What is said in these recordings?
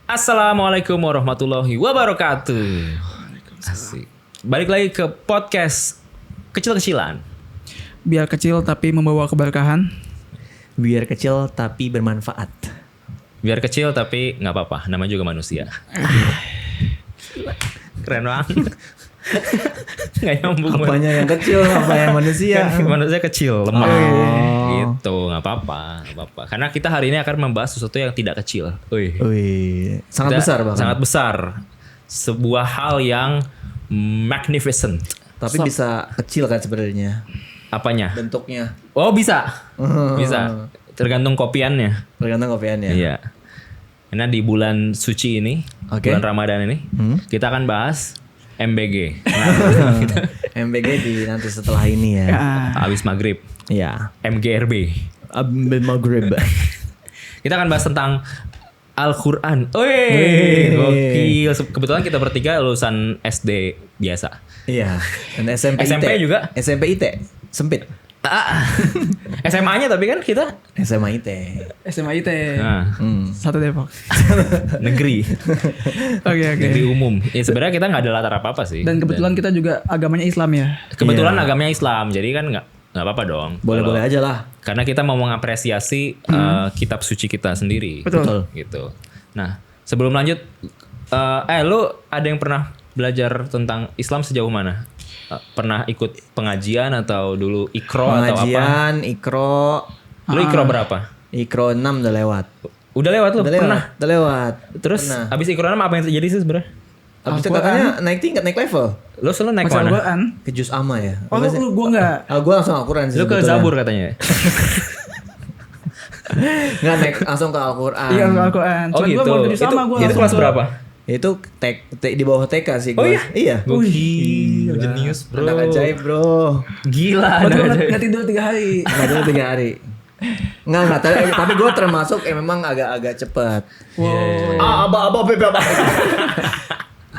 Assalamualaikum warahmatullahi wabarakatuh. Asik. Balik lagi ke podcast kecil-kecilan. Biar kecil tapi membawa keberkahan. Biar kecil tapi bermanfaat. Biar kecil tapi nggak apa-apa, namanya juga manusia. Keren banget. Nggak nyambung. Apanya yang kecil, apa yang manusia? Manusia kecil, lemah. Oh. Gitu, nggak apa-apa, nggak apa-apa. Karena kita hari ini akan membahas sesuatu yang tidak kecil. Wih, sangat Kita- besar bahkan. Sangat besar. Sebuah hal yang magnificent. Tapi bisa kecil kan sebenarnya Apanya? bentuknya. Oh bisa, bisa. Tergantung kopiannya. Tergantung kopiannya. Iya. Karena di bulan suci ini, Oke. bulan Ramadan ini, kita akan bahas MBG. MBG di nanti setelah ini ya. Habis maghrib. Iya. MGRB. Abdul Maghrib. Kita akan bahas tentang Al-Quran. Wih, Wih. gokil. Kebetulan kita bertiga lulusan SD biasa. Iya. Dan SMP SMP juga? SMP IT. Sempit. SMA-nya tapi kan kita SMA IT. SMA IT. nah, Satu Depok. negeri. Oke. Negeri umum. Ya sebenarnya kita nggak ada latar apa-apa sih. Dan kebetulan kita juga agamanya Islam ya. Kebetulan Iya. agamanya Islam. Jadi kan nggak apa-apa dong. Boleh-boleh aja lah. Karena kita mau mengapresiasi kitab suci kita sendiri. Betul. Gitu. Nah, sebelum lanjut, lu ada yang pernah belajar tentang Islam sejauh mana? Pernah ikut pengajian atau dulu ikro atau apa? Pengajian, ikro. Lu ikro berapa? Ikro 6 udah lewat. Udah lewat lu? Udah Pernah? lewat. Udah lewat. Terus Pernah. abis ikro 6 apa yang terjadi sih sebenarnya? Habis itu Al-Quran. katanya naik tingkat, naik level. Lu selalu naik Masa mana? Al-Quran. Ke juz amma ya. Oh gua enggak. Gue langsung Al-Quran sih. Lu ke sebetulnya. Zabur katanya. Nggak naik langsung ke Al-Quran. Iya Al-Quran. Oh Cuman gitu. gua baru sama gua. Itu kelas berapa? Itu di bawah TK sih Oh gua. iya? Iya. Gokil, jenius bro. Anak ajaib bro. Gila. Baru anak gua ajaib. nggak tidur 3 hari. Nggak dulu 3 hari. Nggak. Tapi gue termasuk memang agak cepat. Wow. Abah.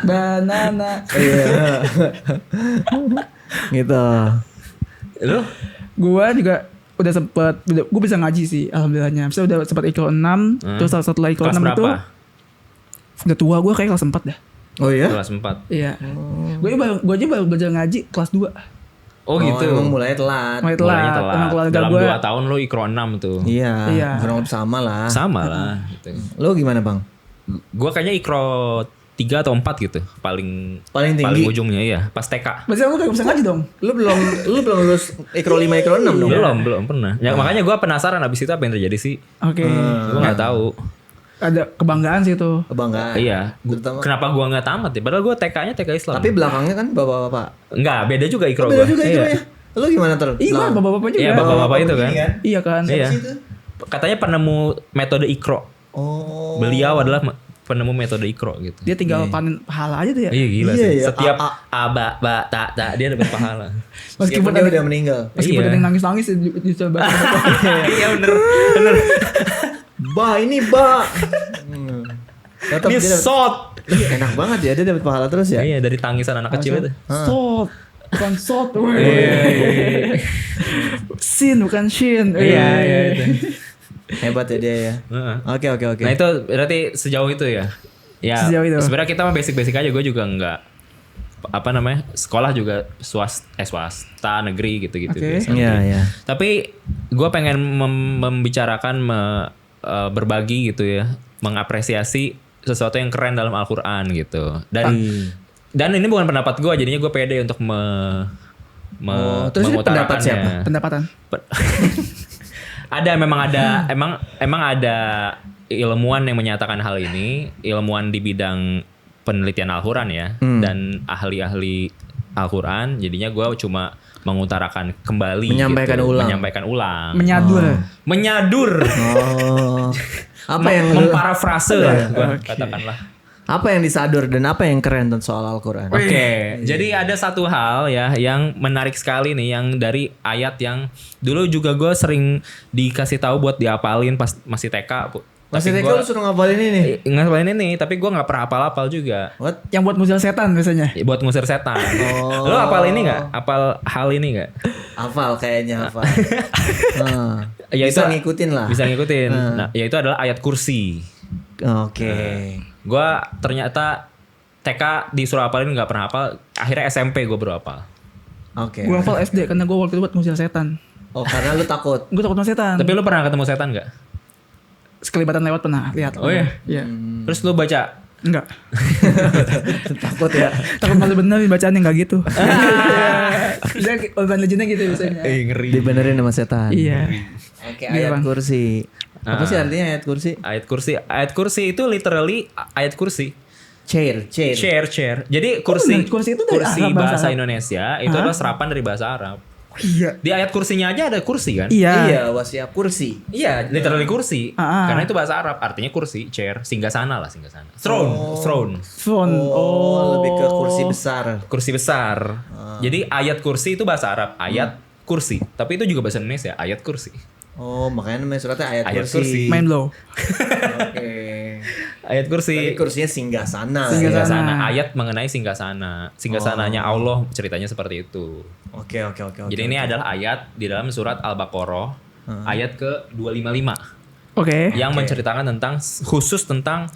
Banana. Iya. Gitu. Lu? Gua juga udah sempet, gue bisa ngaji sih alhamdulillahnya. Misalnya udah sempet ikro 6, terus setelah ikro Kelas 6 itu berapa? udah tua gue kayak kelas 4 dah. Oh iya? Kelas 4. Iya. Gue aja baru belajar ngaji kelas 2. Oh gitu. Emang mulai telat. Mulai Mulainya telat. Emang keluarga Dalam gue 2 tahun lu ikro 6 tuh. Iya. Iya. Kurang lebih sama lah. Sama lah gitu. Lo gimana bang? Gua kayaknya ikro 3 atau 4 gitu. Paling Paling tinggi. Paling ujungnya iya, pas TK. Berarti lu gak bisa ngaji dong? Lu belum lulus ikro 5 ikro 6 dong? Belum pernah. Ya makanya gua penasaran abis itu apa yang terjadi sih. Oke. Gua nggak tahu. Ada kebanggaan sih itu. Kebanggaan. Iya. Terutama. Kenapa gua nggak tamat ya? Padahal gua TK-nya TK Islam. Tapi belakangnya kan bapak-bapak. Enggak, beda juga ikro Beda gua. juga Iya. ikronya. Lu gimana ter? Iya, bapak-bapak juga. Iya, bapak-bapak itu kan. Iya kan. Iya. Siapa sih itu? Katanya penemu metode ikro. Oh. Beliau adalah penemu metode ikro gitu. Dia tinggal panen pahala aja tuh ya. Iya gila Iya, sih. iya. Setiap aba ba ta dia dapat pahala. Meskipun dia udah meninggal. Meskipun Iya. ada yang nangis-nangis dicoba. Iya bener. Bah ini bah. Tetap Ini dia dapet- shot. Iya, enak banget ya dia dapat pahala terus ya. Iya dari tangisan anak kecil itu. Sot. Bukan sot. Iya. Sin bukan shin. Iya itu. Hebat ya dia ya. Heeh. Oke. Nah itu berarti sejauh itu ya. Ya Sejauh itu. sebenarnya kita mah basic aja. Gue juga nggak apa namanya sekolah juga swasta negeri gitu. Oke. Iya. Tapi gue pengen membicarakan berbagi gitu ya, mengapresiasi sesuatu yang keren dalam Al-Quran gitu. Dan ini bukan pendapat gue, jadinya gue pede untuk terus ini pendapat mengutarakannya. siapa? Pendapatan. Emang ada ilmuwan yang menyatakan hal ini, ilmuwan di bidang penelitian Al-Quran ya, dan ahli-ahli Al-Quran. Jadinya gue cuma mengutarakan kembali, Menyampaikan gitu. ulang. Menyampaikan ulang, Menyadur. Oh. Apa yang memparafrase lah, gue katakanlah. apa yang disadur dan apa yang keren tentang soal Al-Quran? Oke, jadi ada satu hal ya yang menarik sekali nih, yang dari ayat yang dulu juga gue sering dikasih tahu buat diapalin pas masih TK. Masih Tapi TK lu suruh ngapalin ini? ngapalin ini, tapi gue nggak pernah apal-apal juga. What? Yang buat musil setan biasanya. Ya, buat ngusir setan. Oh. Lo apal ini nggak? Apal hal ini nggak? Hafal kayaknya hafal. Ya, Bisa itu- ngikutin lah. Bisa ngikutin. Nah, ya itu adalah ayat kursi. Oke. Gue ternyata TK disuruh hafalin nggak pernah hafal. Akhirnya SMP gue baru hafal. Oke. Gue hafal SD karena gue waktu itu buat ngusir setan. Oh, karena lu takut. Gue takut sama setan. Tapi lu pernah ketemu setan nggak? Sekelibatan lewat pernah lihat. Oh iya? Iya. Terus lu baca? Enggak. Takut ya. Takut malah bener bacaannya enggak gitu. Dia urban legendnya gitu biasanya. Ngeri. Dibenerin sama setan. Iya. Oke, Iya, ayat Bang. kursi. Apa sih artinya ayat kursi? Ayat kursi. Ayat kursi itu literally ayat kursi. Chair. Chair. Jadi kursi bener, kursi itu dari Arab, bahasa bahasa Arab. Indonesia itu adalah serapan dari bahasa Arab. Iya. Di ayat kursinya aja ada kursi kan? Iya. Iya, wasiat kursi. Iya, literally kursi. Ah. Karena itu bahasa Arab, artinya kursi, chair, singgasana lah, singgasana. Throne. Phone. Oh, lebih ke kursi besar. Kursi besar. Jadi ayat kursi itu bahasa Arab, ayat kursi. Tapi itu juga bahasa Indonesia, ayat kursi. Oh, makanya namanya suratnya ayat, Ayat kursi. kursi. Mind blow. Oke. Ayat kursi. Tapi kursinya singgasana. Singgasana. Ayat mengenai singgasana. Singgasananya Allah ceritanya seperti itu. Oke. Jadi ini adalah ayat di dalam surat Al-Baqarah ayat ke 255 Oke. yang menceritakan tentang khusus tentang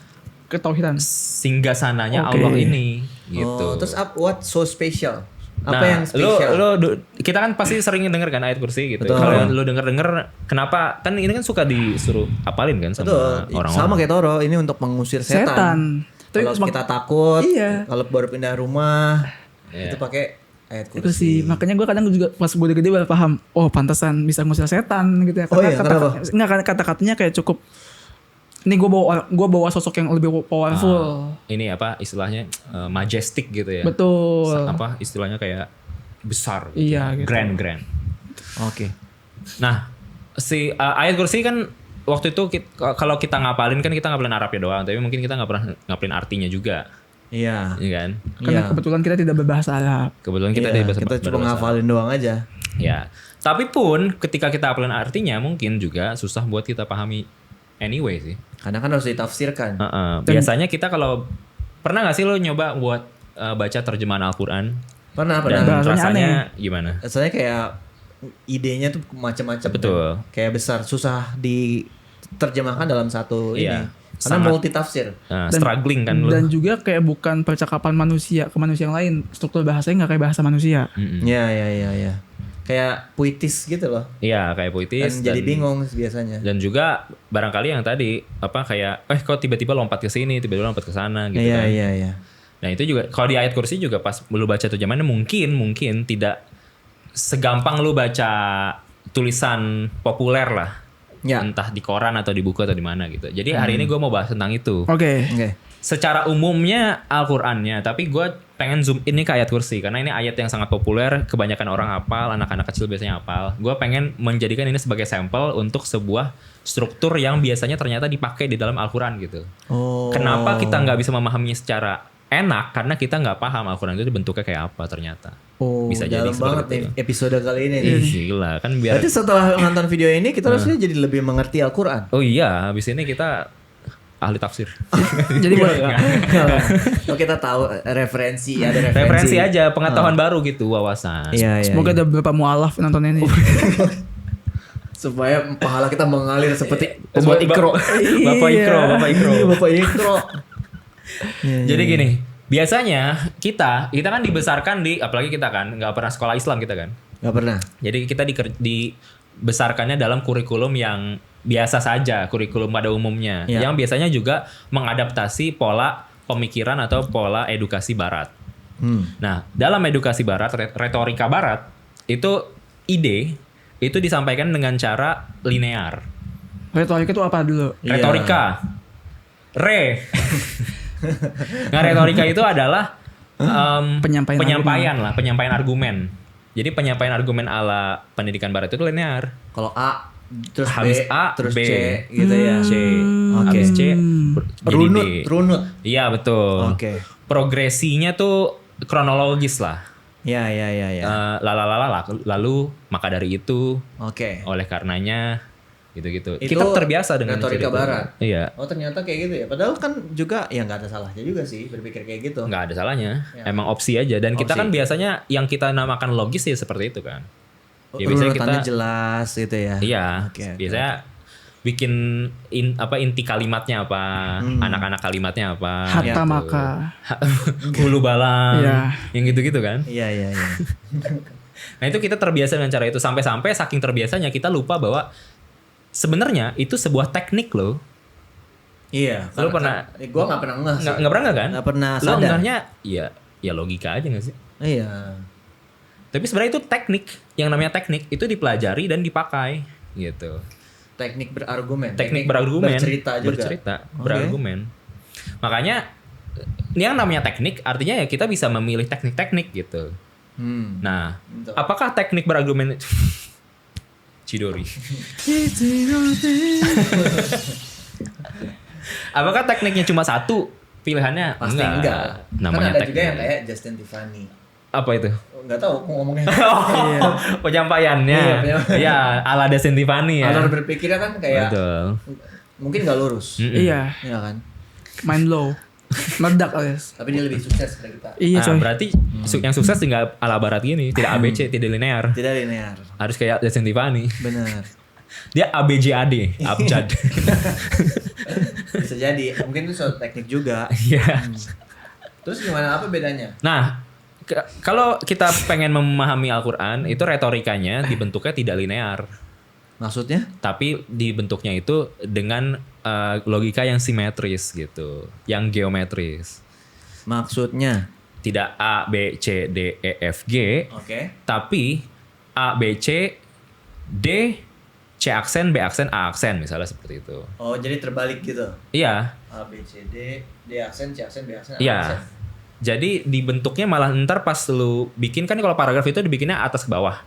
Ketauhidan. singgasananya Oke. Allah ini gitu. Oh, terus what so special? Apa Nah, yang spesial? kita kan pasti sering denger kan ayat kursi gitu. Betul. Kalau lu denger kenapa kan ini kan suka disuruh apalin kan sama Betul. orang-orang. Sama kayak Toro, ini untuk mengusir setan. Tapi Kalau kita takut, Iya. kalau baru pindah rumah, Iya. itu pakai ayat itu sih kursi. makanya gue kadang juga pas gue udah gede baru paham oh pantesan bisa ngusir setan gitu ya Oh iya, kenapa? kata-katanya kayak cukup ini gue bawa sosok yang lebih powerful. Ini apa istilahnya majestic gitu ya. Betul. Apa istilahnya kayak besar gitu. Iya, gitu. Grand. Oke. Nah, si ayat kursi kan waktu itu kalau kita ngapalin kan kita ngapalin Arabnya doang, tapi mungkin kita nggak pernah ngapalin artinya juga. Iya. Iya kan? Karena Iya. kebetulan kita tidak berbahasa Arab. Kebetulan kita Iya, dari bahasa kita cuma bahasa- ngafalin doang aja. Ya. Tapi pun ketika kita hafalin artinya mungkin juga susah buat kita pahami anyway sih. Karena kan harus ditafsirkan. Biasanya kita kalau pernah nggak sih lo nyoba buat baca terjemahan Al-Quran Pernah. dan Bahasanya rasanya gimana? Soalnya kayak idenya tuh macam-macam. Betul. kan. Kayak besar, susah diterjemahkan dalam satu Iya. ini. Karena Sangat- multitafsir. Struggling kan lo. Dan juga kayak bukan percakapan manusia ke manusia yang lain. Struktur bahasanya nggak kayak bahasa manusia. Iya. Kayak puitis gitu loh. Iya kayak Dan puitis jadi bingung biasanya. Dan juga barangkali yang tadi apa kayak kok tiba-tiba lompat ke sini, tiba-tiba lompat ke sana gitu kan. Iya. Nah itu juga kalau di ayat kursi juga pas lu baca terjemahannya mungkin tidak segampang lu baca tulisan populer lah. Ya. Entah di koran atau di buku atau di mana gitu. Jadi hari ini gue mau bahas tentang itu. Oke. Oke. Secara umumnya Al-Qur'annya, tapi gue pengen zoom ini ke ayat kursi karena ini ayat yang sangat populer, kebanyakan orang hafal, anak-anak kecil biasanya hafal. Gue pengen menjadikan ini sebagai sampel untuk sebuah struktur yang biasanya ternyata dipakai di dalam Al-Qur'an gitu. Oh. Kenapa kita nggak bisa memahaminya secara enak? Karena kita nggak paham Al-Quran itu bentuknya kayak apa ternyata. Oh, Bisa jadi dalam seperti banget itu. nih episode kali ini nih. Ih, gila kan biar. Berarti setelah nonton video ini kita harusnya jadi lebih mengerti Al-Quran. Oh iya, habis ini kita ahli tafsir. Jadi buat Kalau kita tahu referensi, ada Referensi aja, pengetahuan baru gitu, wawasan. Iya. semoga ada beberapa mualaf nonton ini. Supaya pahala kita mengalir seperti Buat Ikro. Bapak Ikro, Bapak Ikro. Iya, Bapak Ikro. Jadi gini, biasanya kita kan dibesarkan di, apalagi kita kan nggak pernah sekolah Islam kita kan. Gak pernah. Jadi kita dibesarkannya dalam kurikulum yang biasa saja, kurikulum pada umumnya, Ya. yang biasanya juga mengadaptasi pola pemikiran atau pola edukasi Barat. Nah, dalam edukasi Barat, retorika Barat itu ide itu disampaikan dengan cara linear. Retorika itu apa dulu? Iya. Retorika, nah retorika itu adalah penyampaian argumen. Jadi penyampaian argumen ala pendidikan Barat itu linear. Kalau A, terus Habis B, A, terus B. C, gitu ya. C, Oke. habis C, jadi D. Runut. Iya betul. Oke. Progresinya tuh kronologis lah. Ya. Lalu maka dari itu, Oke. oleh karenanya, gitu-gitu. Itu Kita terbiasa dengan retorika cerita. Barat. Iya, Oh ternyata kayak gitu ya. Padahal kan juga ya nggak ada salahnya juga sih berpikir kayak gitu. nggak ada salahnya. Ya. Emang opsi aja. Dan kita Opsi. kan biasanya yang kita namakan logis ya seperti itu kan. Ya, biasanya Urutannya kita jelas gitu ya. iya, Oke. biasanya bikin inti kalimatnya apa, anak-anak kalimatnya apa. Hatta gitu. maka. Hulu balang. Iya. Yang gitu-gitu kan. Iya. Nah itu kita terbiasa dengan cara itu. Sampai-sampai saking terbiasanya kita lupa bahwa sebenarnya itu sebuah teknik loh. Iya. Lu pernah? Gue nggak pernah ngeh sih. Nggak pernah kan? Nggak pernah Lu sadar. ngehnya ya logika aja gak sih? Iya. Tapi sebenarnya itu teknik. Yang namanya teknik itu dipelajari dan dipakai gitu. Teknik berargumen. Teknik berargumen. Bercerita juga. Berargumen. Makanya ini yang namanya teknik artinya ya kita bisa memilih teknik-teknik gitu. Nah, Betul. apakah teknik berargumen Chidori? Apakah tekniknya cuma satu? Pilihannya Pasti enggak. Namanya kan ada teknik. juga yang kayak Justin Tiffany. Apa itu? Nggak tahu aku ngomongnya. Penyampaiannya. Iya, Ya, ala Justin Tiffany ya. Alur berpikirnya kan kayak Betul. mungkin nggak lurus. Iya. Iya kan. Mind blow. Meledak alias. Tapi dia lebih sukses dari kita. Iya coy. Berarti yang sukses tinggal ala barat gini, tidak ABC, tidak linear. Tidak linear. Harus kayak Justin Tiffany. Benar. Dia ABJAD, abjad. Bisa jadi. Mungkin itu suatu teknik juga. Iya. Terus gimana, apa bedanya? Nah, kalau kita pengen memahami Al-Qur'an, itu retorikanya dibentuknya tidak linear. Maksudnya? Tapi dibentuknya itu dengan logika yang simetris gitu, yang geometris. Maksudnya? Tidak A, B, C, D, E, F, G, Oke. tapi A, B, C, D, C aksen, B aksen, A aksen misalnya seperti itu. Oh, jadi terbalik gitu. Iya, A, B, C, D, D aksen, C aksen, B aksen, A iya. aksen. Jadi dibentuknya malah ntar pas lu bikin kan kalau paragraf itu dibikinnya atas ke bawah.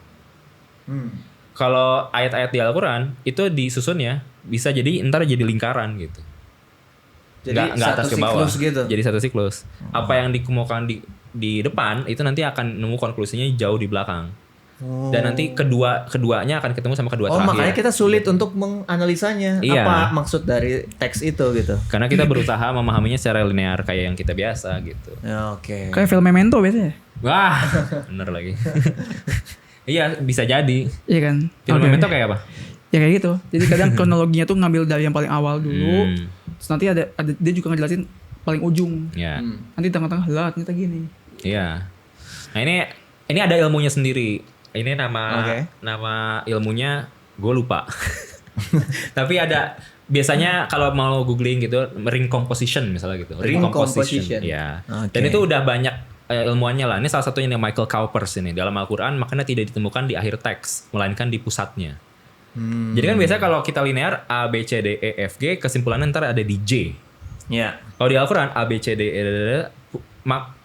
Kalau ayat-ayat di Al-Quran itu disusunnya bisa jadi ntar jadi lingkaran gitu. Jadi Nggak satu atas ke bawah. siklus gitu. Jadi satu siklus. Apa yang dikemukakan di depan itu nanti akan nemu konklusinya jauh di belakang. Dan nanti keduanya akan ketemu sama kedua Oh, terakhir. makanya kita sulit untuk menganalisanya. Iya. Apa maksud dari teks itu gitu. Karena kita berusaha memahaminya secara linear kayak yang kita biasa gitu. Ya, oke. Kayak film Memento biasanya. Wah, bener lagi. Iya, bisa jadi. Iya kan? Film Oke. Memento kayak apa? Ya kayak gitu. Jadi kadang kronologinya tuh ngambil dari yang paling awal dulu. Hmm. Terus nanti ada dia juga ngejelasin paling ujung. Ya. Nanti tengah-tengah lah ternyata gini. Iya. Nah ini ada ilmunya sendiri. Ini nama Oke. nama ilmunya gue lupa. Tapi ada biasanya kalau mau googling gitu ring composition misalnya gitu. Ring composition. Ya. Oke. Dan itu udah banyak ilmuannya lah. Ini salah satunya nih Michael Cowpers ini dalam Al-Qur'an makanya tidak ditemukan di akhir teks melainkan di pusatnya. Jadi kan biasanya kalau kita linear A B C D E F G kesimpulannya ntar ada di J. Ya. Kalau di Al-Quran A B C D E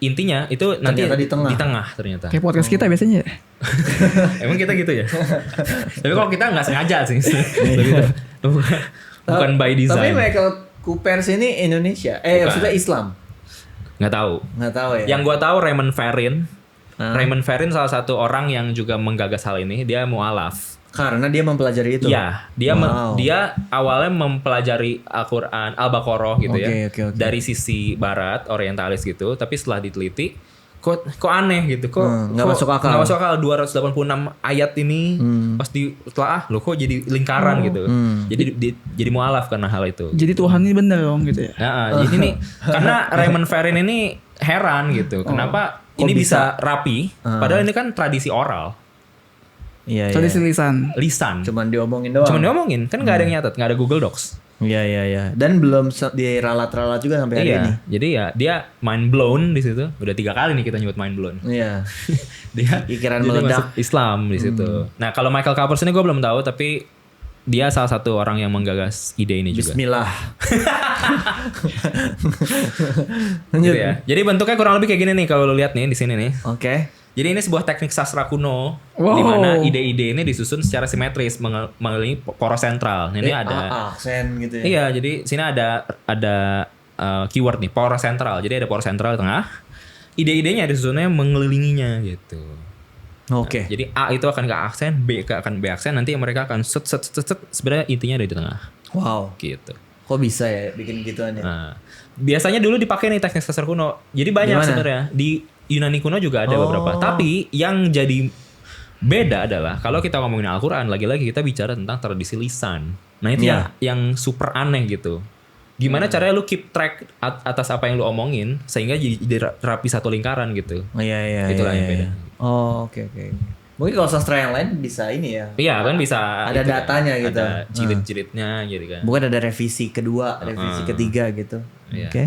intinya itu nanti Ternyata di tengah. ternyata. Kayak podcast kita biasanya. Emang kita gitu ya. Tapi kalau kita nggak sengaja sih. Begitu. Bukan by Tapi design. Michael Coopers ini Indonesia. Bukan. Maksudnya Islam. Nggak tahu. Nggak tahu ya. Yang gua tahu Raymond Farrin. Ah. Raymond Farrin salah satu orang yang juga menggagas hal ini. Dia mu'alaf. Karena dia mempelajari itu. Iya, dia Wow. dia awalnya mempelajari Al-Qur'an, Al-Baqarah gitu ya. Oke. Dari sisi barat, orientalis gitu, tapi setelah diteliti kok aneh gitu. Kok nggak masuk akal. Nggak masuk akal 286 ayat ini pas ditelaah loh kok jadi lingkaran gitu. Jadi mualaf karena hal itu. Jadi Tuhan ini bener dong gitu ya. Jadi nih karena Raymond Farrin ini heran gitu. Kenapa Kok ini bisa? bisa rapi padahal ini kan tradisi oral, Iya. Tradisi lisan. lisan. Cuman diomongin doang. Cuma diomongin, kan nggak ada yang nyatet, nggak ada Google Docs. Iya. Dan belum diralat-ralat juga sampai hari ini. Iya, jadi ya dia mind blown di situ. Udah 3 kali nih kita nyebut mind blown. Iya. Dia Pikiran jadi meledak. masuk Islam di situ. Nah kalau Michael Cowpers ini gue belum tahu, tapi dia salah satu orang yang menggagas ide ini juga. Bismillah. Gitu ya. Jadi bentuknya kurang lebih kayak gini nih kalau lu lihat nih di sini nih. Oke. Jadi ini sebuah teknik sastra kuno Wow. di mana ide-ide ini disusun secara simetris melalui poros sentral. Nah, ini ada aksen gitu ya. Iya, jadi sini ada keyword nih, poros sentral. Jadi ada poros sentral di tengah. Ide-idenya disusunnya mengelilinginya gitu. Oke. Jadi A itu akan ke aksen, B akan B aksen, nanti mereka akan set. Sebenarnya intinya ada di tengah. Wow. Gitu. Kok bisa ya bikin gituan ya? Nah, biasanya dulu dipakai nih teknik sastra kuno. Jadi banyak Gimana? sebenarnya di Yunani kuno juga ada beberapa. Tapi yang jadi Beda adalah kalau kita ngomongin Al-Quran, lagi-lagi kita bicara tentang tradisi lisan. Nah itu yang super aneh gitu. Gimana caranya lu keep track atas apa yang lu omongin sehingga jadi rapi satu lingkaran gitu. Iya. Itulah yang beda. Oh, oke. Mungkin kalau sastra yang lain bisa ini ya. Iya kan bisa. Ada datanya gitu. Ada jilid-jilidnya gitu kan. Bukan ada revisi kedua, revisi ketiga gitu. Iya. Oke.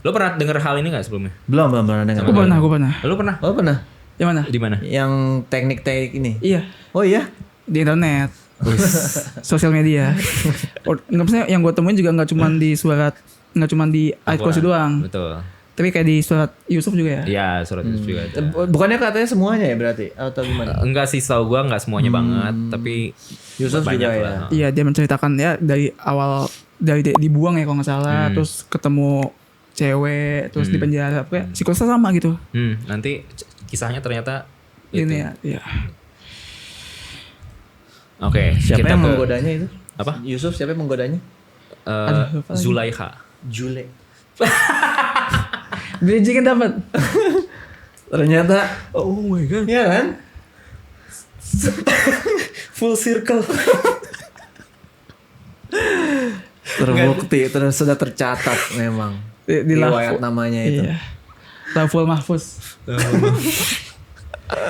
Lu pernah denger hal ini gak sebelumnya? Belum pernah dengar. Gue pernah. Lu pernah? Oh, pernah. Yang mana? Di mana? Yang teknik-teknik ini. Iya, Oh iya. di internet. Sosial media. Nggak maksudnya yang gue temuin juga nggak cuma di surat, nggak cuma di ayat kursi doang. Betul. Tapi kayak di surat Yusuf juga ya. Iya, surat itu juga ada. Bukannya katanya semuanya ya berarti atau gimana? Enggak sih, setahu gua enggak semuanya banget, tapi Yusuf banyak juga lah. Iya, dia menceritakan ya dari awal dari dibuang ya kalau nggak salah, terus ketemu cewek, terus di penjara, pokoknya siklusnya sama gitu. Nanti kisahnya ternyata itu. Ini ya, iya. Oke, Siapa kita yang ke menggodanya itu? apa? Yusuf siapa yang menggodanya? Lupa lagi. Zulaikha. Jule. Bridging kan dapat. Ternyata Oh my god. iya kan? Full circle. Terbukti, sudah tercatat memang. Di riwayat namanya itu. Iya. Laful Mahfuz.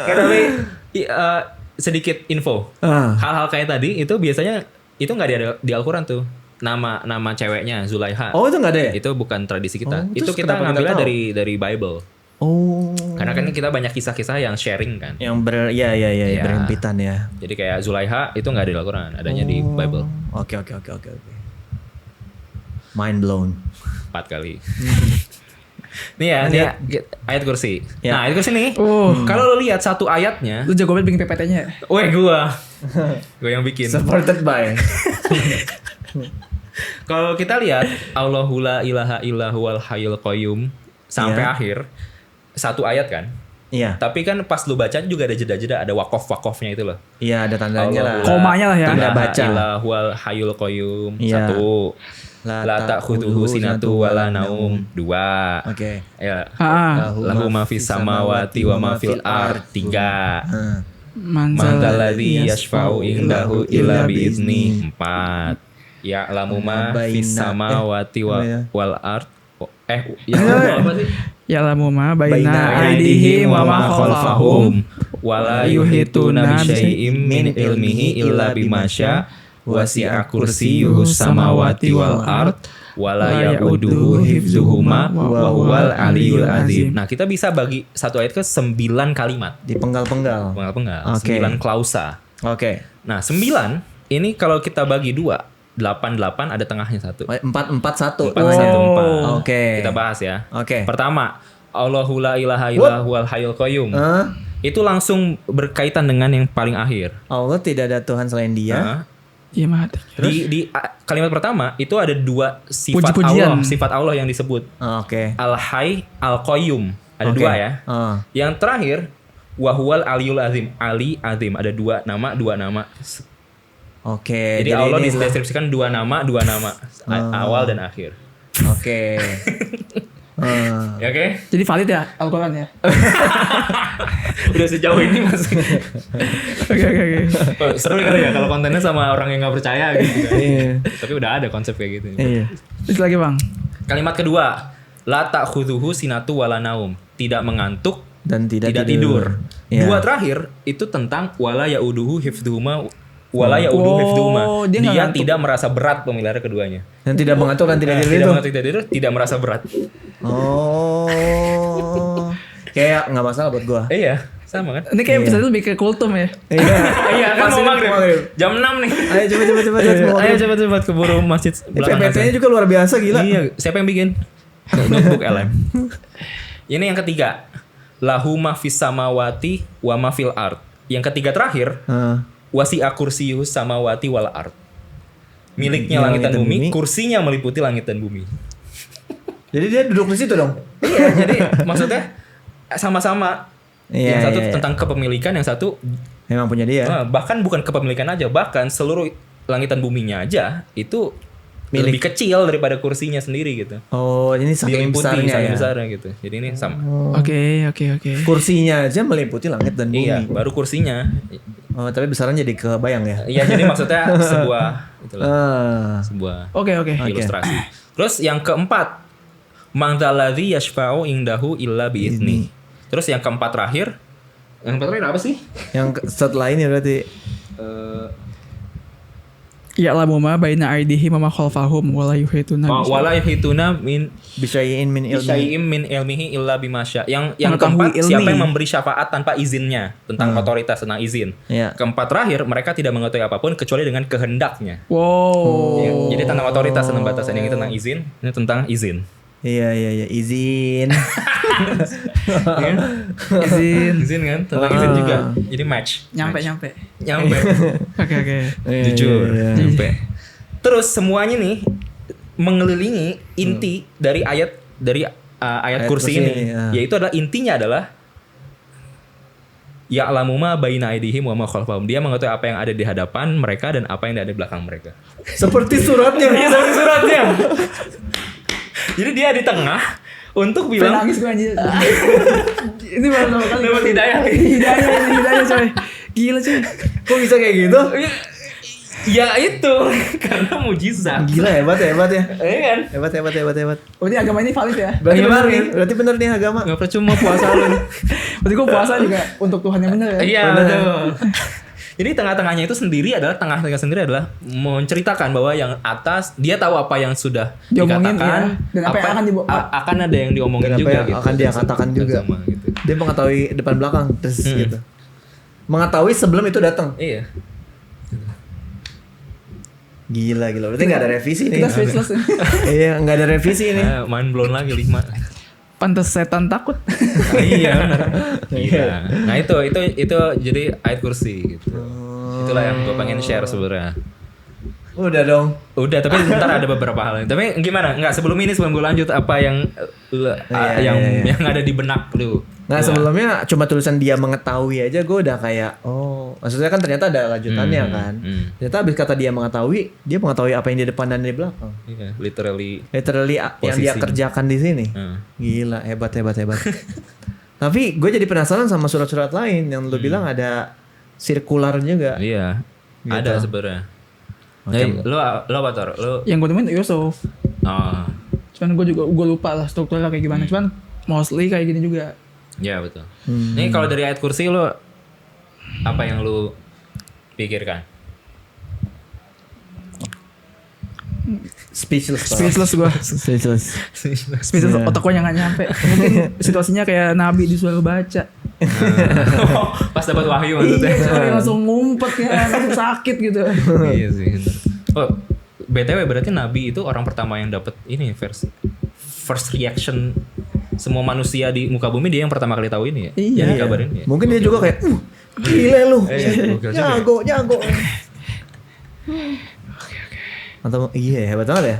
Tapi sedikit info. Hal-hal kayak tadi itu biasanya itu nggak ada di Al-Quran tuh. Nama ceweknya Zulaikha. Oh, itu enggak ada ya? Itu bukan tradisi kita. Oh, Itu terus kita kenapa ngambilnya kita tahu? dari Bible. Oh. Karena kan kita banyak kisah-kisah yang sharing kan. Yang berhimpitan ya. Jadi kayak Zulaikha itu nggak ada di Al-Quran, adanya di Bible. Oke. Mind blown. 4 kali. Nih ya, ini ayat kursi. Ya. Nah, ayat kursi nih. Kalau lo lihat satu ayatnya, Lu jago banget bikin PPT-nya. weh gua yang bikin. Supported by. Kalau kita lihat Allahu la ilaha illa huwal hayyul qayyum sampai Iya. akhir satu ayat kan. Iya. Tapi kan pas lu baca juga ada jeda-jeda, ada wakof-wakofnya itu loh. Iya, ada tandanya lah. Komanya lah ya. Tanda baca. Ilahul hayyul qayyum. Iya. 1. La ta'khudhuhu sinatu wala naum. 2. Oke. Ya. Heeh. Lahu ma fis samawati wa ma fil ard. 3. Man Manzal dzalladzi yashfa'u indahu illa biizni. 4. Ya'lamu ma fis samawati wal ard. Apa sih? Ya lamu ma Baina baina aidihim wa ma khalfahum wala yuhituna bisyai'im min ilmihi illa bima syaa wasi'a kursiyyuhus samawati wal ard wala ya'uduhu hifdzuhuma wa huwal aliyyul azim. Nah, kita bisa bagi satu ayat ke 9 kalimat. Dipenggal-penggal. Penggal-penggal, Oke. 9 klausa. Oke. Nah, 9 ini kalau kita bagi 2, 8 ada tengahnya 1. 4 4 1. 4 1 4. Oke. Kita bahas ya. Oke. Pertama, Allahu la ilaha illa huwal hayyul qayyum. Itu langsung berkaitan dengan yang paling akhir. Allah tidak ada Tuhan selain Dia. Nah, Iya mati. di kalimat pertama itu ada 2 sifat Puji-pujian. Allah, sifat Allah yang disebut. Oke. Al-Hayy, Al-Qayyum. Ada Oke. 2 ya. Yang terakhir wa huwal aliyul azim. Ali azim, ada 2 nama, 2 nama. Oke. Jadi Allah ini dideskripsikan 2 nama, 2 nama. Awal dan akhir. Oke. Ya oke? Jadi valid ya Al-Quran ya. Udah sejauh ini masih. Oke. Oh, seru kali ya kalau kontennya sama orang yang nggak percaya gitu kan. Iya. Tapi udah ada konsep kayak gitu. Iya. Terus lagi bang. Kalimat kedua, la ta'khudhuhu sinatu wala naum. Tidak mengantuk Dan tidak tidur. Iya. 2 terakhir itu tentang wala yauduhu hifdzuhuma wala yauduhu hifdzuhuma. dia nggak Dia ngantuk. tidak merasa berat memelihara keduanya. Dan tidak mengantuk dan tidak tidur Tidak itu. mengantuk, tidak tidur, tidak merasa berat. Oh. Kayak nggak masalah buat gua. Iya, sama kan? Ini kayak episode lebih ke kultum ya. Iya. Iya kan Pas mau ini maghrib. Jam 6 nih. Ayo coba. Ayo cepat keburu masjid belakang. PPT-nya juga luar biasa gila. Iya, siapa yang bikin? Notebook LM. Ini yang ketiga. Lahu ma fis samawati wa ma fil ard. Yang ketiga terakhir, wasi'a kursiyyuhus samawati wal ard. Miliknya langit dan bumi, kursinya meliputi langit dan bumi. Jadi dia duduk di situ dong. Iya, jadi maksudnya sama-sama. Iya, Yang satu iya. tentang kepemilikan, yang satu Memang punya dia. bahkan bukan kepemilikan aja, bahkan seluruh langit dan buminya aja itu lebih kecil daripada kursinya sendiri gitu. Oh, ini saking Diliputi besarnya ya. besarnya gitu. Jadi ini sama. Oke. Kursinya aja meliputi langit dan bumi. Iya, baru kursinya. Oh, tapi besarnya jadi kebayang ya. Iya, jadi maksudnya sebuah Oke. ilustrasi. Terus yang keempat, man dzalladzi yashfa'u indahu illa bi'idznih. Terus yang keempat terakhir apa sih? Yang setelah ini berarti Ya'lamu ma baina aydihim wa ma khalfahum wa la yuhituna Wala yuhituna min bisyai'in min ilmi. syai'im min ilmihi illa bimasya. Yang Mengetahui keempat, siapa ilmi. yang memberi syafaat tanpa izinnya, tentang otoritas, tentang izin. Iya. Keempat terakhir, mereka tidak mengetahui apapun kecuali dengan kehendaknya. Wow. Ya, jadi tentang otoritas, tentang batasan. Yang ini tentang izin, ini tentang izin. Iya, izin. Izin kan, tentang izin juga. Jadi match. Nyampe. Oke. Jujur, Iya. nyampe. Terus semuanya nih mengelilingi inti dari ayat ayat kursi ini, ya. yaitu adalah intinya adalah ya'lamu ma baina aydihim wa ma khalfahum. Dia mengetahui apa yang ada di hadapan mereka dan apa yang ada di belakang mereka. Seperti suratnya. Seperti suratnya. Jadi dia di tengah untuk bilang Nangis gue anjir. Ini baru kali. dapat hidayah. Hidayah coy. Gila coy. Kok bisa kayak gitu? Ya itu karena mujizat. Gila hebat ya. Iya kan? Hebat. Berarti agama ini valid ya? Berarti bener nih agama. Gak percuma puasa lu. Berarti gue puasa juga untuk Tuhan yang benar ya? Iya betul. Jadi tengah-tengahnya itu sendiri adalah menceritakan bahwa yang atas dia tahu apa yang sudah Diomongin, dikatakan, iya. Dan apa yang akan akan ada yang diomongin Dan apa juga yang gitu. akan dia katakan juga. Sama, gitu. Dia mengetahui depan belakang terus gitu. Mengetahui sebelum itu datang. Iya. Gila. Berarti nggak ada revisi nih. Kita speechless. Iya, nggak ada revisi ini. Mind blown lagi 5. Pantes setan takut. Iya benar. Iya. Nah itu jadi ayat kursi gitu. Itulah yang gue pengen share sebenarnya. Udah dong. Udah, tapi ntar ada beberapa hal. Tapi gimana? Enggak, sebelum gue lanjut apa yang yang ada di benak lu. Nah sebelumnya cuma tulisan dia mengetahui aja gue udah kayak maksudnya kan ternyata ada lanjutannya kan. Ternyata abis kata dia mengetahui apa yang di depan dan di belakang. Iya, literally Yang dia kerjakan di sini. Gila, hebat. Tapi gue jadi penasaran sama surat-surat lain yang lu bilang ada sirkular juga. Iya. Gitu. Ada sebenarnya. Lu apa Tor? Lu Yang gue temuin Yusuf. oh. Cuman gue lupa lah strukturnya kayak gimana. Cuman mostly kayak gini juga. Ya betul. Ini kalau dari ayat kursi lu apa yang lu pikirkan? Speechless gue. Speechless. Otak gue nggak nyampe. Mungkin situasinya kayak Nabi disuruh baca. Pas dapat wahyu maksudnya. Iya, langsung ngumpet ya, langsung sakit gitu. Iya sih. Oh, BTW berarti Nabi itu orang pertama yang dapat ini first reaction semua manusia di muka bumi, dia yang pertama kali tahu ini ya. Iya. Yang dikabarin ya. Mungkin dia juga kayak gila lu. Jago. Atau hebat banget ya.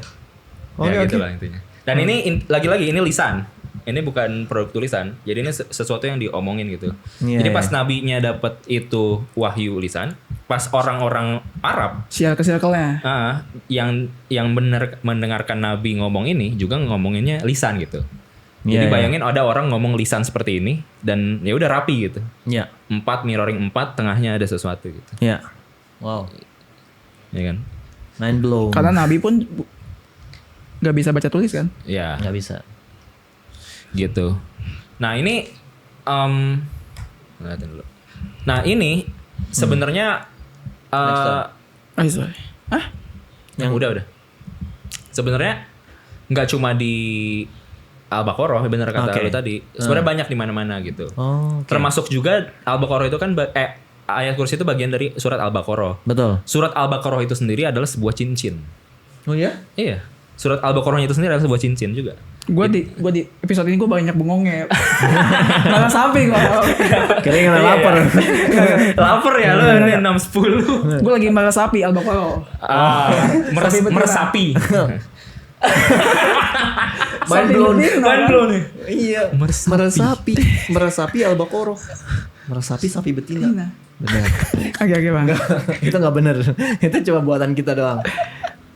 Ya gitu lah intinya. Dan ini lagi-lagi ini lisan. Ini bukan produk tulisan. Jadi ini sesuatu yang diomongin gitu. Iya, Jadi pas nabinya dapat itu wahyu lisan, pas orang-orang Arab Circle-nya. yang benar mendengarkan nabi ngomong ini juga ngomonginnya lisan gitu. Jadi Iya, bayangin ada orang ngomong lisan seperti ini dan ya udah rapi gitu. Iya. 4 mirroring 4 tengahnya ada sesuatu gitu. Iya. Wow. Ya kan? Mind blown. Karena Nabi pun nggak bisa baca tulis kan? Ya. Nggak bisa. Gitu. Nah ini lihatin dulu. Nah ini sebenarnya Sorry. yang udah. Sebenarnya nggak cuma di Al-Baqarah, bener kata lu tadi. Sebenarnya banyak di mana-mana gitu. Termasuk juga Al-Baqarah itu kan ayat kursi itu bagian dari surat Al-Baqarah. Betul. Surat Al-Baqarah itu sendiri adalah sebuah cincin. Oh ya? Iya. Surat Al-Baqarah itu sendiri adalah sebuah cincin juga. Gue di episode ini gue banyak bengongnya. Malah sampai gue. Kayaknya nggak lapar. Lapar ya lu 6-10. Gue lagi malah sapi Al-Baqarah. Meresapi. Mind blown. Mind blown nih. Iya. Meresapi Al-Baqarah. Meresapi sapi betina. Benar. Agak bang. Itu nggak benar. Itu cuma buatan kita doang.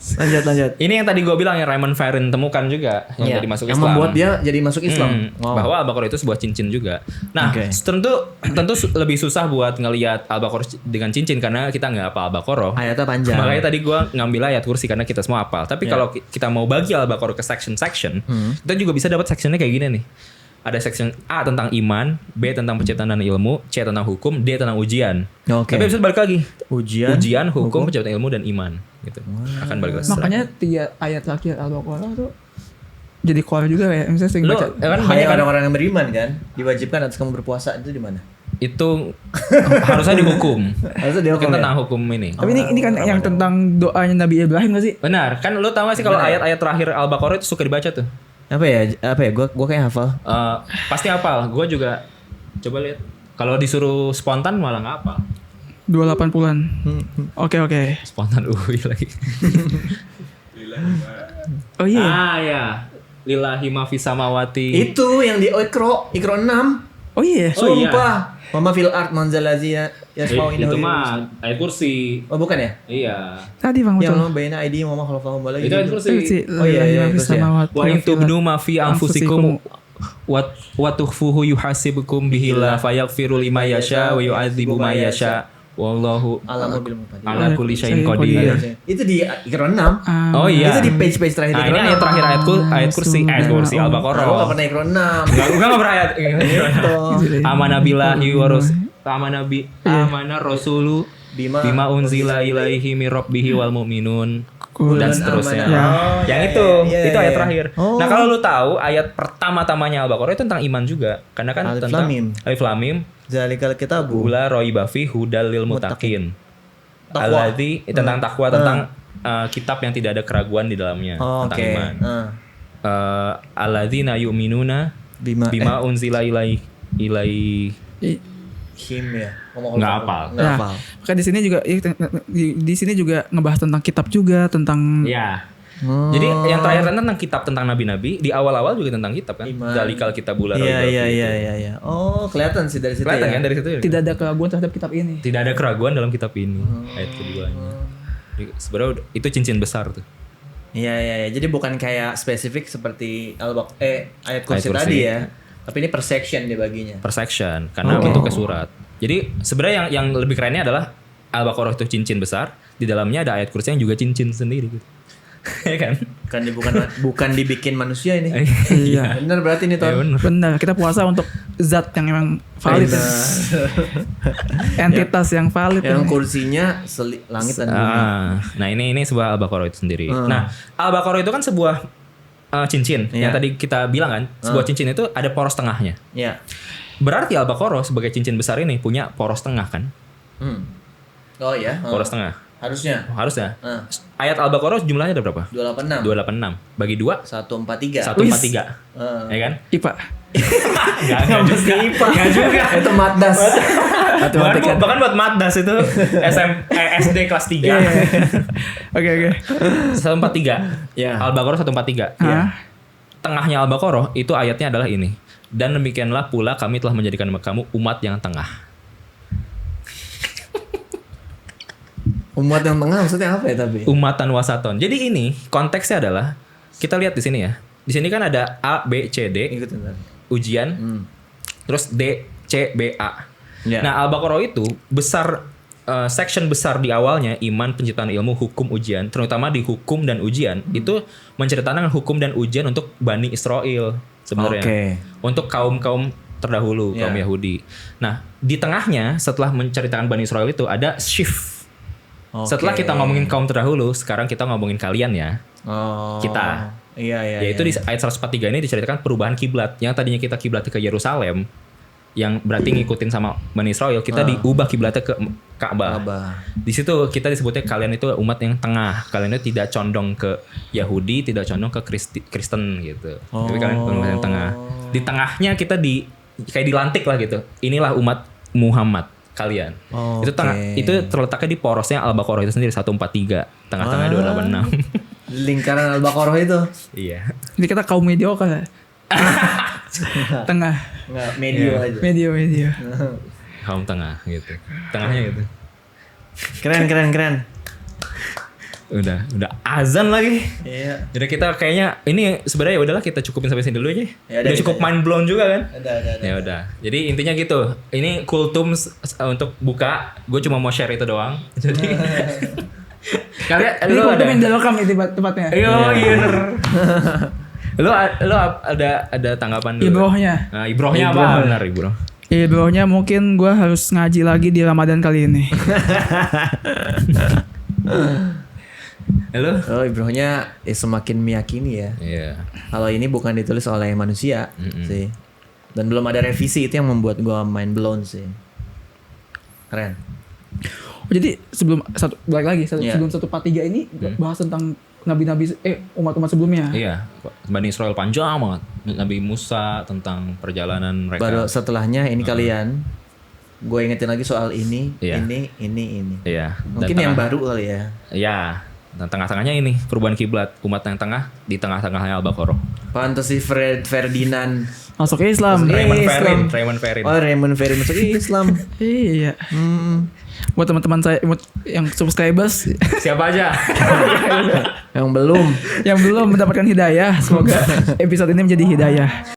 Lanjut. Ini yang tadi gue bilang yang Raymond Farrin temukan juga yang tadi masuk yang Islam. membuat dia jadi masuk Islam. Bahwa Al-Baqarah itu sebuah cincin juga. Nah, tentu lebih susah buat ngelihat Al-Baqarah dengan cincin karena kita nggak hafal Al-Baqarah. Ayatnya panjang. Makanya tadi gue ngambil ayat kursi karena kita semua hafal. Tapi kalau kita mau bagi Al-Baqarah ke section, kita juga bisa dapat sectionnya kayak gini nih. Ada section A tentang iman, B tentang penciptaan dan ilmu, C tentang hukum, D tentang ujian. Tapi bisa balik lagi. Ujian, hukum, penciptaan ilmu dan iman gitu. Akan balik lagi. Makanya 3 ayat terakhir Al-Baqarah tuh jadi core juga ya. Misalnya sering baca. Kan banyak orang-orang yang beriman kan, diwajibkan atas kamu berpuasa itu di mana? Itu harusnya dihukum. Harusnya dihukum tentang hukum ini. Tapi ini kan yang tentang doanya Nabi Ibrahim gak sih? Benar. Kan lu tahu gak sih kalau ayat-ayat terakhir Al-Baqarah itu suka dibaca tuh? Apa ya? Gua kayak hafal. Pasti hafal. Gua juga coba lihat. Kalau disuruh spontan malah nggak hafal. 280-an. Oke. Spontan lagi. Oh iya. Ya. Lillahi ma fis samawati. Itu yang di Iqra 6. Oh iya. Sumpah. Mama fil art manzalazia yasmau Itu mah ayat kursi. Oh bukan ya? Iya. Tadi Bang Yang betul. lo baina ID mama khalafahum bala. Itu ayat kursi. Oh iya, Wa in tubdu ma fi anfusikum wa tukhfuhu yuhasibukum bihi la fayaghfiru liman yasha wa yu'adzibu man yasha. Wallahu alamu bil muqaddim. ala kulli syai'in qadir. Itu di Iqra 6. Oh iya. Itu di page terakhir Nah, Iqra. ini ayat terakhir ayat kursi Al-Baqarah. Gue gak pernah Iqra 6. Gue gak pernah ayat. Amana billahi wa amana rasulu bima unzila ilaihi mir rabbihi wal mu'minun dan seterusnya. Yang itu ayat terakhir. Nah, kalau lu tahu ayat pertama-tamanya Al-Baqarah itu tentang iman juga. Karena kan tentang Alif Lam Mim. Zalikal kitabu Ula raiba fi hudal lil muttaqin. Alladzi tentang takwa, tentang kitab yang tidak ada keraguan di dalamnya, tentang iman. Alladzina yu'minuna bima unzila ilaihi him ya. Nggak hafal. Maka di sini juga ngebahas tentang kitab juga, tentang Jadi yang terakhir tentang kitab, tentang nabi-nabi, di awal-awal juga tentang kitab kan. Zalikal kitabul raiba. Iya. Oh, kelihatan sih dari situ. Kelihatan kan dari situ. tidak ada keraguan terhadap kitab ini. Tidak ada keraguan dalam kitab ini. Ayat keduanya. Jadi sebenarnya itu cincin besar tuh. Iya. Jadi bukan kayak spesifik seperti ayat kursi tadi ya. Tapi ini per section dia baginya. Per section karena bentuknya surat. Jadi sebenarnya yang lebih kerennya adalah Al-Baqarah itu cincin besar, di dalamnya ada ayat kursi yang juga cincin sendiri gitu. Ya kan? Bukan dibikin manusia ini. Iya. Benar berarti ini Ton. Benar. Kita puasa untuk zat yang memang valid. Entitas yang valid. Yang kursinya langit dan bumi. Nah ini sebuah Al-Baqarah itu sendiri. Nah Al-Baqarah itu kan sebuah cincin yang tadi kita bilang kan. Sebuah cincin itu ada poros tengahnya. Iya. Berarti Al-Baqarah sebagai cincin besar ini punya poros tengah kan? Oh iya. Poros tengah. Harusnya. Ayat Al-Baqarah jumlahnya ada berapa? 286. 286. Bagi 2 143. 143. Ya kan? IPA. Enggak mesti IPA. Enggak juga. Itu Maddas. Bahkan buat Maddas itu SD kelas 3. Oke. 143. Ya. Al-Baqarah 143. Ya. Tengahnya Al-Baqarah itu ayatnya adalah ini. Dan demikianlah pula kami telah menjadikan kamu umat yang tengah. Umat yang tengah maksudnya apa ya tapi? Umatan wasaton. Jadi ini konteksnya adalah kita lihat di sini ya. Di sini kan ada A, B, C, D. Ujian. Terus D, C, B, A. Nah, Al-Baqarah itu besar section besar di awalnya iman, penciptaan ilmu, hukum, ujian. Terutama di hukum dan ujian itu menceritakan hukum dan ujian untuk Bani Israel sebenarnya. Untuk kaum-kaum terdahulu, kaum Yahudi. Nah, di tengahnya setelah menceritakan Bani Israel itu ada shift. Setelah kita ngomongin kaum terdahulu, sekarang kita ngomongin kalian ya. Kita. Iya. Yaitu di ayat 143 ini diceritakan perubahan kiblat. Yang tadinya kita kiblatnya ke Yerusalem, yang berarti ngikutin sama Bani Israel, kita diubah kiblatnya ke Ka'bah. Di situ kita disebutnya kalian itu umat yang tengah. Kalian itu tidak condong ke Yahudi, tidak condong ke Kristen gitu. Tapi kalian umat yang tengah. Di tengahnya kita kayak dilantik lah gitu. Inilah umat Muhammad. Kalian. Itu itu terletaknya di porosnya Al-Baqarah itu sendiri 143, tengah-tengah 286. Lingkaran Al-Baqarah itu. Iya. Jadi kita kaum mediocre. Tengah. Enggak, medio aja. Medio. Kaum tengah gitu. Tengahnya gitu. Keren. Udah azan lagi. Iya. Jadi kita kayaknya ini sebenarnya udahlah kita cukupin sampai sini dulu aja. Ya, udah cukup mind blown juga kan? Ada. Ya udah. Jadi intinya gitu. Ini kultum untuk buka. Gue cuma mau share itu doang. Jadi kalian Ini lu kultum ada. yang dalam ini tempatnya. Iya bener. lu ada tanggapan dulu? Ibrohnya. Nah, ibrohnya apa? Benar ibroh. Ibrohnya mungkin gue harus ngaji lagi di Ramadan kali ini. Halo? Oh, ibrohnya semakin meyakini ya. Iya. Kalau ini bukan ditulis oleh manusia sih. Dan belum ada revisi, itu yang membuat gua mind blown sih. Keren. Oh, jadi sebelum balik lagi Iya. sebelum 143 ini bahas tentang nabi-nabi umat-umat sebelumnya. Iya, Bani Israel panjang banget. Nabi Musa tentang perjalanan mereka. Baru setelahnya ini kalian gue ingetin lagi soal ini, Iya. ini. Iya. Mungkin yang baru kali ya. Iya. Dan tengah-tengahnya ini perubahan kiblat umat yang tengah di tengah-tengahnya Al-Baqarah. Fantasi Ferdinand. Masuk ke Islam. Raymond Ferin. Oh, Raymond Ferin masuk Islam. Iya. Buat teman-teman saya yang subscribers Siapa aja? Yang belum. yang belum mendapatkan hidayah, semoga episode ini menjadi hidayah.